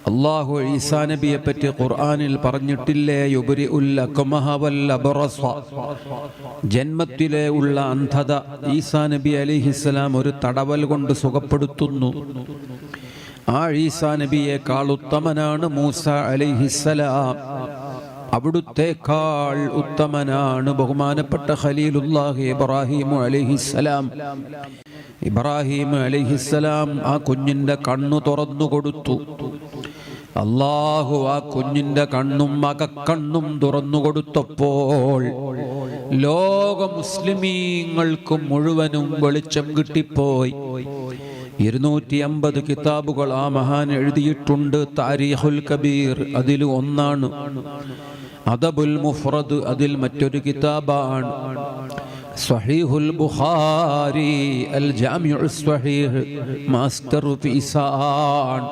അല്ലാഹു ഈസാ നബിയെ പറ്റി ഖുർആനിൽ പറഞ്ഞിട്ടില്ലേ? യുബ്രിഉൽ അക്മഹ വൽ അബ്റസ, ജന്മത്തിലെ ഉള്ള അന്ധത ഈസാ നബി അലൈഹിസ്സലാം ഒരു തടവൽ കൊണ്ട് സുഖപ്പെടുത്തുന്നു. ആ ഈസാ നബിയേക്കാൾ ഉത്തമനാണ് മൂസ അലൈഹിസ്സലാം. അവിടുത്തേക്കാൾ ഉത്തമനാണ് ബഹുമാനപ്പെട്ട ഖലീലുല്ലാഹി ഇബ്രാഹിം അലൈഹിസ്സലാം. ഇബ്രാഹിം അലൈഹിസ്സലാം ആ കുഞ്ഞിന്റെ കണ്ണു തുറന്നു കൊടുത്തു. അല്ലാഹു ആ കുഞ്ഞിന്റെ കണ്ണും അകക്കണ്ണും തുറന്നു കൊടുത്തപ്പോൾ ലോക മുസ്ലിമീങ്ങൾക്ക് മുഴുവനും വെളിച്ചം കിട്ടിപ്പോയി. 250 കിതാബുകൾ ആ മഹാൻ എഴുതിയിട്ടുണ്ട്. താരീഖുൽ കബീർ അതിൽ ഒന്നാണ്. അദബുൽ മുഫ്രദ് അതിൽ മറ്റൊരു കിതാബാണ്. സ്വഹീഹുൽ ബുഖാരി അൽ ജാമിഉസ് സ്വഹീഹ് മാസ്റ്റർ ഫീസാൻ.